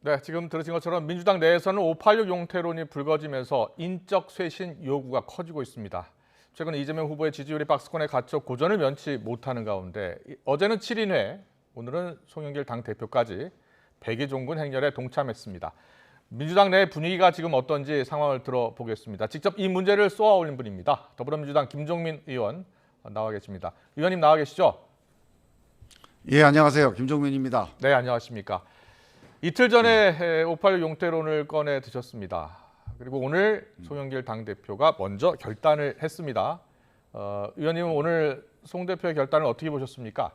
네, 지금 들으신 것처럼 민주당 내에서는 586 용태론이 불거지면서 인적 쇄신 요구가 커지고 있습니다. 최근 이재명 후보의 지지율이 박스권에 갇혀 고전을 면치 못하는 가운데 어제는 7인회, 오늘은 송영길 당대표까지 백의종군 행렬에 동참했습니다. 민주당 내 분위기가 지금 어떤지 상황을 들어보겠습니다. 직접 이 문제를 쏘아올린 분입니다. 더불어민주당 김종민 의원 나와 계십니다. 의원님 나와 계시죠? 예, 안녕하세요. 김종민입니다. 네, 안녕하십니까. 이틀 전에 586 용태론을 꺼내 드셨습니다. 그리고 오늘 송영길 당대표가 먼저 결단을 했습니다. 의원님은 오늘 송 대표의 결단을 어떻게 보셨습니까?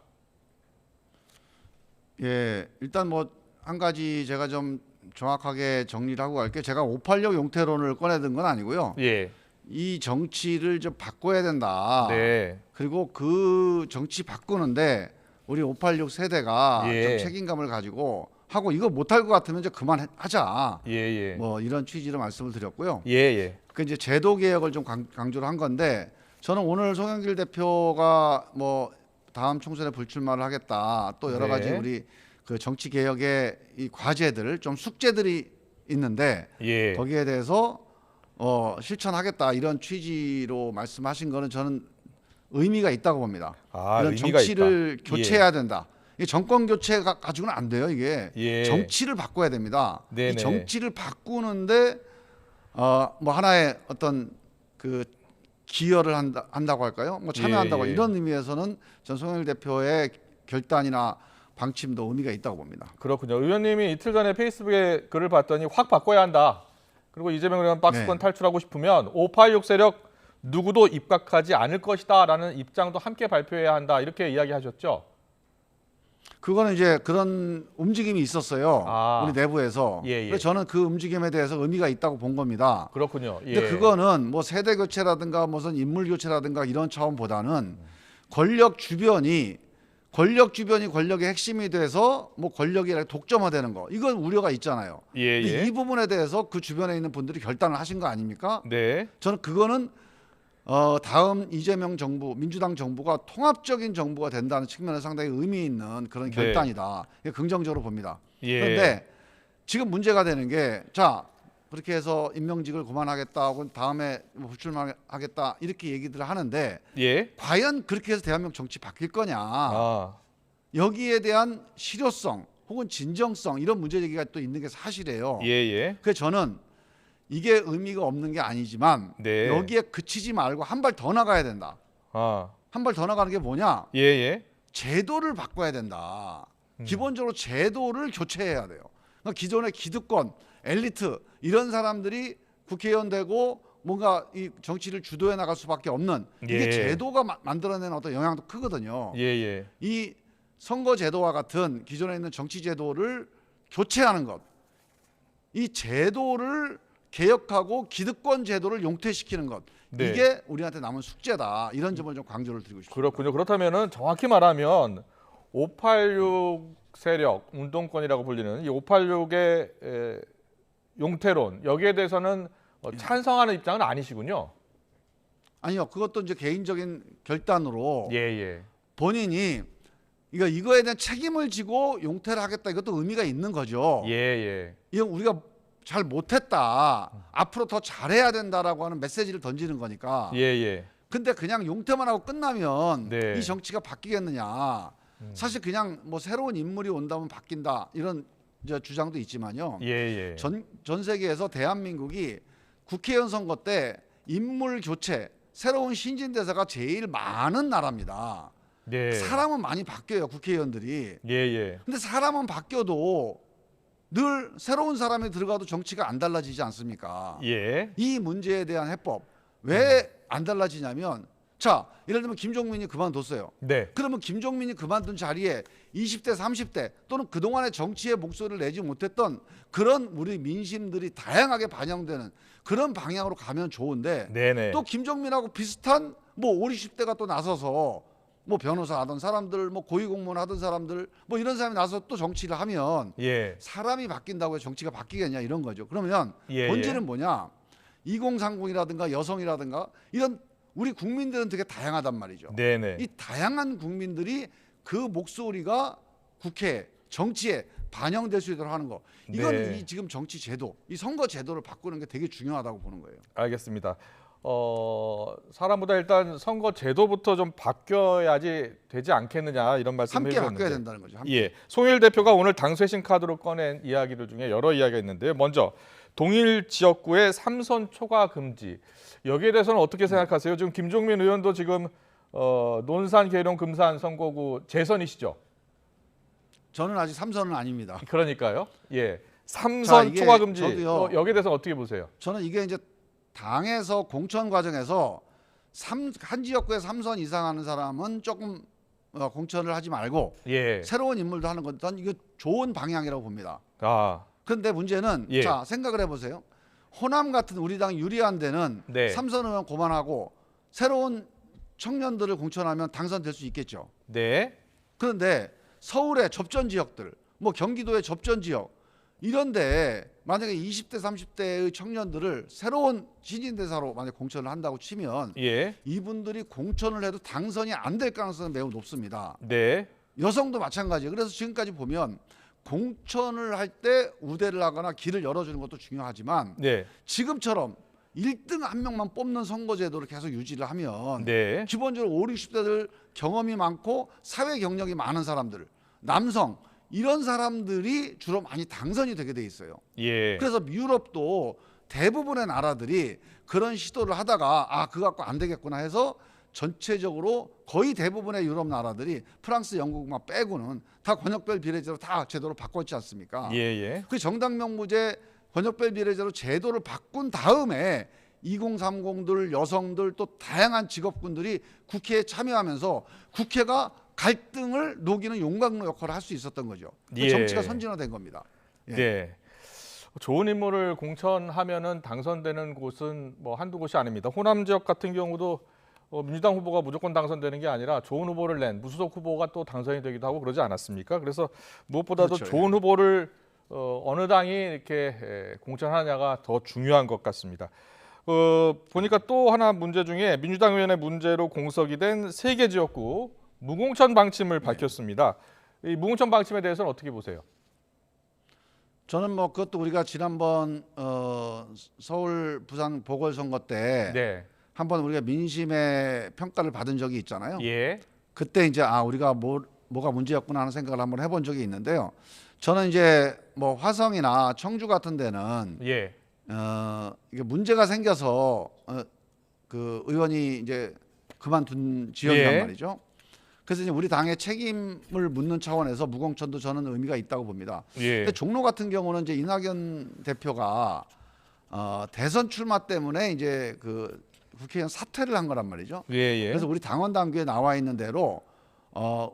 예, 일단 뭐 한 가지 제가 좀 정확하게 정리를 하고 갈게요. 제가 586 용태론을 꺼내든 건 아니고요. 예. 이 정치를 좀 바꿔야 된다. 네. 그리고 그 정치 바꾸는데 우리 586 세대가 예. 좀 책임감을 가지고 하고 이거 못할 것 같으면 이제 그만하자. 예. 뭐 이런 취지로 말씀을 드렸고요. 예. 그 이제 제도 개혁을 좀 강조를 한 건데 저는 오늘 송영길 대표가 뭐 다음 총선에 불출마를 하겠다. 또 여러 가지 네. 우리 그 정치 개혁의 이 과제들 좀 숙제들이 있는데 예. 거기에 대해서 실천하겠다 이런 취지로 말씀하신 거는 저는 의미가 있다고 봅니다. 아, 이런 의미가 정치를 있다. 교체해야 된다. 이 정권 교체가 가지고는 안 돼요. 이게 예. 정치를 바꿔야 됩니다. 네네. 이 정치를 바꾸는데 뭐 하나의 어떤 그 기여를 한다고 할까요? 뭐 참여한다고 예. 이런 의미에서는 전 송영길 대표의 결단이나 방침도 의미가 있다고 봅니다. 그렇군요. 의원님이 이틀 전에 페이스북에 글을 봤더니 확 바꿔야 한다. 그리고 이재명 의원 박스권 네. 탈출하고 싶으면 586 세력 누구도 입각하지 않을 것이다라는 입장도 함께 발표해야 한다. 이렇게 이야기하셨죠? 그거는 이제 그런 움직임이 있었어요. 아. 우리 내부에서. 예. 그래서 저는 그 움직임에 대해서 의미가 있다고 본 겁니다. 그렇군요. 예. 근데 그거는 뭐 세대 교체라든가 무슨 인물 교체라든가 이런 차원보다는 권력 주변이 권력의 핵심이 돼서 뭐 권력이 독점화되는 거 이건 우려가 있잖아요. 예. 근데 이 부분에 대해서 그 주변에 있는 분들이 결단을 하신 거 아닙니까? 네. 저는 그거는 다음 이재명 정부, 민주당 정부가 통합적인 정부가 된다는 측면에서 상당히 의미 있는 그런 네. 결단이다. 긍정적으로 봅니다. 예. 그런데 지금 문제가 되는 게 자 그렇게 해서 임명직을 그만하겠다 혹은 다음에 불출마하겠다 이렇게 얘기들을 하는데 예. 과연 그렇게 해서 대한민국 정치 바뀔 거냐 아. 여기에 대한 실효성 혹은 진정성 이런 문제 제기가 또 있는 게 사실이에요. 예. 그래서 저는 이게 의미가 없는 게 아니지만 네. 여기에 그치지 말고 한 발 더 나가야 된다. 아. 한 발 더 나가는 게 뭐냐? 예. 제도를 바꿔야 된다. 기본적으로 제도를 교체해야 돼요. 그러니까 기존의 기득권, 엘리트 이런 사람들이 국회의원 되고 뭔가 이 정치를 주도해 나갈 수밖에 없는 이게 예. 제도가 만들어내는 어떤 영향도 크거든요. 예. 이 선거 제도와 같은 기존에 있는 정치 제도를 교체하는 것, 이 제도를 개혁하고 기득권 제도를 용퇴시키는 것, 네. 이게 우리한테 남은 숙제다. 이런 점을 좀 강조를 드리고 싶습니다. 그렇군요. 그렇다면은 정확히 말하면 586 세력 운동권이라고 불리는 이 586의 용태론 여기에 대해서는 찬성하는 입장은 아니시군요. 아니요, 그것도 이제 개인적인 결단으로 예. 본인이 이거에 대한 책임을 지고 용퇴를 하겠다. 이것도 의미가 있는 거죠. 예. 이건 우리가 잘 못했다. 앞으로 더 잘해야 된다라고 하는 메시지를 던지는 거니까. 예. 근데 그냥 용퇴만 하고 끝나면 네. 이 정치가 바뀌겠느냐. 사실 그냥 뭐 새로운 인물이 온다면 바뀐다. 이런 이제 주장도 있지만요. 예. 전 세계에서 대한민국이 국회의원 선거 때 인물 교체, 새로운 신진 대사가 제일 많은 나라입니다. 네. 사람은 많이 바뀌어요, 국회의원들이. 예. 근데 사람은 바뀌어도 늘 새로운 사람이 들어가도 정치가 안 달라지지 않습니까? 예. 이 문제에 대한 해법 왜 안 달라지냐면 자 예를 들면 김종민이 그만뒀어요. 네. 그러면 김종민이 그만둔 자리에 20대 30대 또는 그동안의 정치의 목소리를 내지 못했던 그런 우리 민심들이 다양하게 반영되는 그런 방향으로 가면 좋은데 네네. 또 김종민하고 비슷한 뭐 50, 60대가 또 나서서 뭐 변호사 하던 사람들 뭐 고위공무원 하던 사람들 뭐 이런 사람이 나서 또 정치를 하면 예. 사람이 바뀐다고 해서 정치가 바뀌겠냐 이런 거죠. 그러면 예. 본질은 뭐냐? 2030이라든가 여성이라든가 이런 우리 국민들은 되게 다양하단 말이죠. 네네. 이 다양한 국민들이 그 목소리가 국회 정치에 반영될 수 있도록 하는 거. 이건 네. 이 지금 정치 제도, 이 선거 제도를 바꾸는 게 되게 중요하다고 보는 거예요. 알겠습니다. 사람보다 일단 선거 제도부터 좀 바뀌어야지 되지 않겠느냐 이런 말씀을 함께 해주셨는데. 바뀌어야 된다는 거죠. 함께. 예, 송일 대표가 오늘 당 쇄신 카드로 꺼낸 이야기들 중에 여러 이야기가 있는데요. 먼저 동일 지역구의 삼선 초과 금지. 여기에 대해서는 어떻게 생각하세요? 지금 김종민 의원도 지금 논산, 계룡, 금산 선거구 재선이시죠? 저는 아직 삼선은 아닙니다. 그러니까요. 예, 자, 삼선 이게 초과 금지. 저도요. 여기에 대해서 어떻게 보세요? 저는 이게 이제 당에서 공천 과정에서 한 지역구에 3선 이상 하는 사람은 조금 공천을 하지 말고 예, 새로운 인물도 하는 건 전 이거 좋은 방향이라고 봅니다. 아, 그런데 문제는 예. 자 생각을 해보세요. 호남 같은 우리 당 유리한 데는 네. 3선 의원 고만하고 새로운 청년들을 공천하면 당선될 수 있겠죠. 네, 그런데 서울의 접전 지역들, 뭐 경기도의 접전 지역 이런데 만약에 20대, 30대의 청년들을 새로운 신인 대사로 만약 공천을 한다고 치면 예, 이분들이 공천을 해도 당선이 안 될 가능성은 매우 높습니다. 네, 여성도 마찬가지예요. 그래서 지금까지 보면 공천을 할 때 우대를 하거나 길을 열어주는 것도 중요하지만 네, 지금처럼 1등 한 명만 뽑는 선거제도를 계속 유지를 하면 네, 기본적으로 5, 60대들 경험이 많고 사회 경력이 많은 사람들, 남성 이런 사람들이 주로 많이 당선이 되게 돼 있어요. 예, 그래서 유럽도 대부분의 나라들이 그런 시도를 하다가 아 그거 갖고 안 되겠구나 해서 전체적으로 거의 대부분의 유럽 나라들이 프랑스, 영국만 빼고는 다 권역별 비례제로 다 제도를 바꿨지 않습니까? 예, 예, 그 정당 명부제 권역별 비례제로 제도를 바꾼 다음에 2030들 여성들 또 다양한 직업군들이 국회에 참여하면서 국회가 갈등을 녹이는 용광로 역할을 할 수 있었던 거죠. 그 예. 정치가 선진화된 겁니다. 예. 네. 좋은 인물을 공천하면은 당선되는 곳은 뭐 한두 곳이 아닙니다. 호남 지역 같은 경우도 민주당 후보가 무조건 당선되는 게 아니라 좋은 후보를 낸 무소속 후보가 또 당선이 되기도 하고 그러지 않았습니까? 그래서 무엇보다도 그렇죠. 좋은 후보를 어느 당이 이렇게 공천하냐가 더 중요한 것 같습니다. 보니까 또 하나 문제 중에 민주당 의원의 문제로 공석이 된 3개 지역구 무공천 방침을 밝혔습니다. 이 무공천 방침에 대해서는 어떻게 보세요? 저는 뭐 그것도 우리가 지난번 서울 부산 보궐선거 때 네. 한번 우리가 민심의 평가를 받은 적이 있잖아요. 예. 그때 이제 아 우리가 뭐가 문제였구나 하는 생각을 한번 해본 적이 있는데요. 저는 이제 뭐 화성이나 청주 같은 데는 예. 이게 문제가 생겨서 그 의원이 이제 그만둔 지역이란 예. 말이죠. 그래서 이제 우리 당의 책임을 묻는 차원에서 무공천도 저는 의미가 있다고 봅니다. 예. 근데 종로 같은 경우는 이제 이낙연 대표가 대선 출마 때문에 이제 그 국회의원 사퇴를 한 거란 말이죠. 예, 예. 그래서 우리 당원 당규에 나와 있는 대로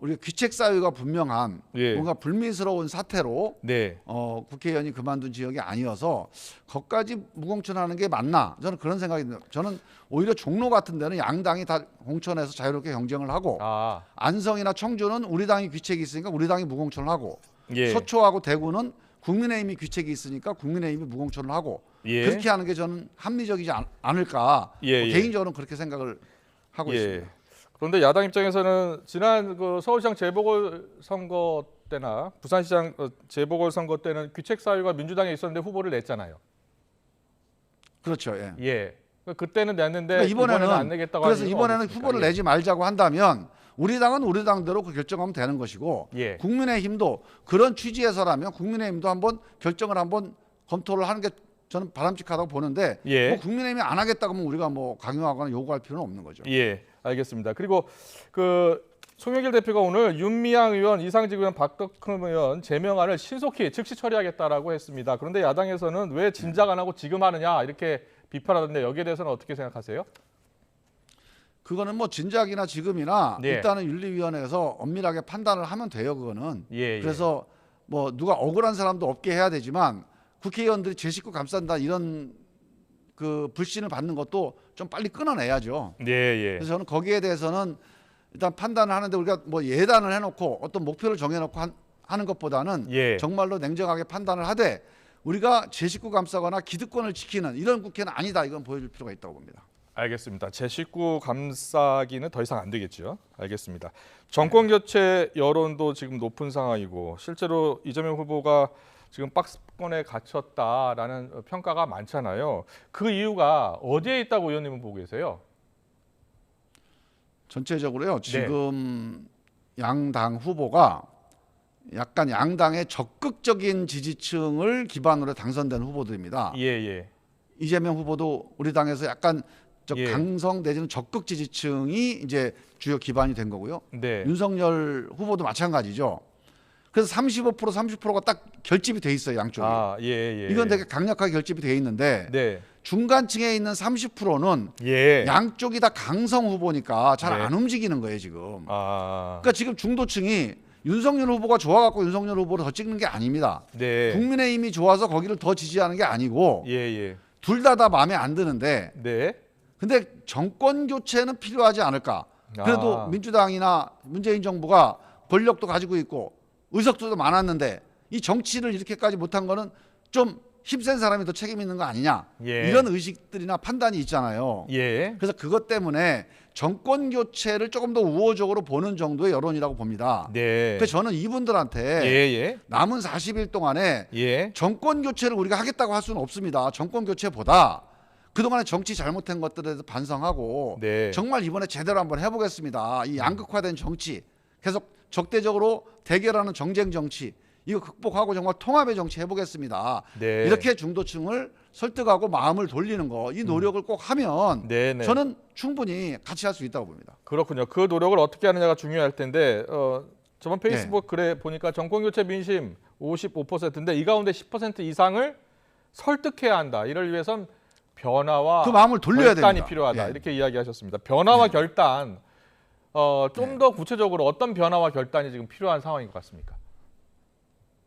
우리가 귀책 사유가 분명한 예. 뭔가 불미스러운 사태로 네. 국회의원이 그만둔 지역이 아니어서 거기까지 무공천하는 게 맞나? 저는 그런 생각이 듭니다. 저는 오히려 종로 같은 데는 양당이 다 공천해서 자유롭게 경쟁을 하고 아, 안성이나 청주는 우리 당이 귀책이 있으니까 우리 당이 무공천을 하고 예. 서초하고 대구는 국민의힘이 귀책이 있으니까 국민의힘이 무공천을 하고 예. 그렇게 하는 게 저는 합리적이지 않을까 예, 예. 개인적으로는 그렇게 생각을 하고 있습니다. 그런데 야당 입장에서는 지난 그 서울시장 재보궐 선거 때나 부산시장 재보궐 선거 때는 귀책 사유가 민주당에 있었는데 후보를 냈잖아요. 그렇죠. 예. 예. 그때는 냈는데 그러니까 이번에는 안 내겠다고 그래서 하는 이유가 이번에는 없습니까? 후보를 예. 내지 말자고 한다면 우리 당은 우리 당대로 그 결정하면 되는 것이고 예. 국민의힘도 그런 취지에서라면 국민의힘도 한번 결정을 한번 검토를 하는 게 저는 바람직하다고 보는데 예. 뭐 국민의힘이 안 하겠다고 하면 우리가 뭐 강요하거나 요구할 필요는 없는 거죠. 예, 알겠습니다. 그리고 그 송영길 대표가 오늘 윤미향 의원, 이상직 의원, 박덕흠 의원 제명안을 신속히 즉시 처리하겠다라고 했습니다. 그런데 야당에서는 왜 진작 안 하고 지금 하느냐 이렇게 비판하던데 여기에 대해서는 어떻게 생각하세요? 그거는 뭐 진작이나 지금이나 예. 일단은 윤리위원회에서 엄밀하게 판단을 하면 돼요. 그거는. 예, 예. 그래서 뭐 누가 억울한 사람도 없게 해야 되지만 국회의원들이 제 식구 감싼다 이런 그 불신을 받는 것도 좀 빨리 끊어내야죠. 예, 예. 그래서 저는 거기에 대해서는 일단 판단을 하는데 우리가 뭐 예단을 해놓고 어떤 목표를 정해놓고 하는 것보다는 예. 정말로 냉정하게 판단을 하되 우리가 제 식구 감싸거나 기득권을 지키는 이런 국회는 아니다. 이건 보여줄 필요가 있다고 봅니다. 알겠습니다. 제 식구 감싸기는 더 이상 안 되겠죠. 알겠습니다. 정권 교체 여론도 지금 높은 상황이고 실제로 이재명 후보가 지금 박스권에 갇혔다라는 평가가 많잖아요. 그 이유가 어디에 있다고 의원님은 보고 계세요? 전체적으로요. 지금 양당 후보가 약간 양당의 적극적인 지지층을 기반으로 당선된 후보들입니다. 예. 이재명 후보도 우리 당에서 약간 예. 강성 내지는 적극 지지층이 이제 주요 기반이 된 거고요. 네. 윤석열 후보도 마찬가지죠. 그래서 35% 30%가 딱 결집이 돼 있어요, 양쪽이. 예. 이건 되게 강력하게 결집이 돼 있는데 네. 중간층에 있는 30%는 예. 양쪽이 다 강성 후보니까 잘 네. 안 움직이는 거예요, 지금. 아. 그러니까 지금 중도층이 윤석열 후보가 좋아갖고 윤석열 후보를 더 찍는 게 아닙니다. 네. 국민의힘이 좋아서 거기를 더 지지하는 게 아니고 예. 둘 다 마음에 안 드는데 네. 근데 정권 교체는 필요하지 않을까. 그래도 아. 민주당이나 문재인 정부가 권력도 가지고 있고 의석수도 많았는데 이 정치를 이렇게까지 못한 거는 좀 힘센 사람이 더 책임 있는 거 아니냐. 예. 이런 의식들이나 판단이 있잖아요. 예. 그래서 그것 때문에 정권 교체를 조금 더 우호적으로 보는 정도의 여론이라고 봅니다. 네. 그래서 저는 이분들한테 예. 남은 40일 동안에 예. 정권 교체를 우리가 하겠다고 할 수는 없습니다. 정권 교체보다 그동안에 정치 잘못한 것들에 대해서 반성하고 네. 정말 이번에 제대로 한번 해보겠습니다. 이 양극화된 정치, 계속 적대적으로 대결하는 정쟁 정치, 이거 극복하고 정말 통합의 정치 해보겠습니다. 네. 이렇게 중도층을 설득하고 마음을 돌리는 거, 이 노력을 꼭 하면 네네. 저는 충분히 같이 할 수 있다고 봅니다. 그렇군요. 그 노력을 어떻게 하느냐가 중요할 텐데 저번 페이스북 글에 보니까 정권 교체 민심 55%인데 이 가운데 10% 이상을 설득해야 한다. 이를 위해선 변화와 그 마음을 돌려야 결단이 됩니다. 필요하다. 예. 이렇게 이야기하셨습니다. 변화와 결단. 좀 더 구체적으로 어떤 변화와 결단이 지금 필요한 상황인 것 같습니까?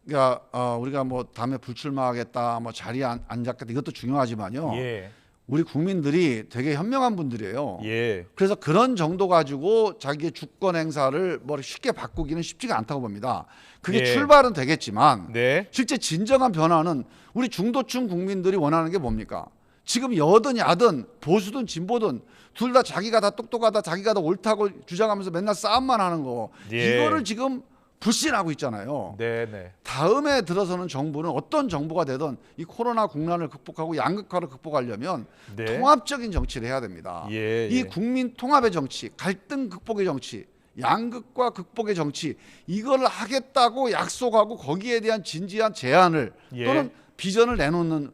그러니까 우리가 뭐 다음에 불출마하겠다, 뭐 자리에 앉았겠다 이것도 중요하지만요. 예. 우리 국민들이 되게 현명한 분들이에요. 예. 그래서 그런 정도 가지고 자기의 주권 행사를 뭐 쉽게 바꾸기는 쉽지가 않다고 봅니다. 그게 예. 출발은 되겠지만 네. 실제 진정한 변화는 우리 중도층 국민들이 원하는 게 뭡니까? 지금 여든 야든 보수든 진보든 둘 다 자기가 다 똑똑하다, 자기가 다 옳다고 주장하면서 맨날 싸움만 하는 거. 예. 이거를 지금 불신하고 있잖아요. 네. 다음에 들어서는 정부는 어떤 정부가 되든 이 코로나 국난을 극복하고 양극화를 극복하려면 네. 통합적인 정치를 해야 됩니다. 예. 이 국민 통합의 정치, 갈등 극복의 정치, 양극화 극복의 정치 이걸 하겠다고 약속하고 거기에 대한 진지한 제안을 예. 또는 비전을 내놓는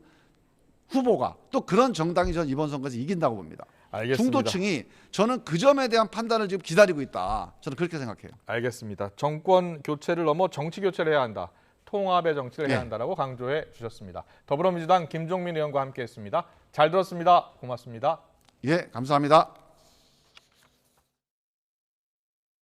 후보가 또 그런 정당이 전 이번 선거에서 이긴다고 봅니다. 알겠습니다. 중도층이 저는 그 점에 대한 판단을 지금 기다리고 있다. 저는 그렇게 생각해요. 알겠습니다. 정권 교체를 넘어 정치 교체를 해야 한다. 통합의 정치를 해야 네. 한다라고 강조해 주셨습니다. 더불어민주당 김종민 의원과 함께했습니다. 잘 들었습니다. 고맙습니다. 예, 감사합니다.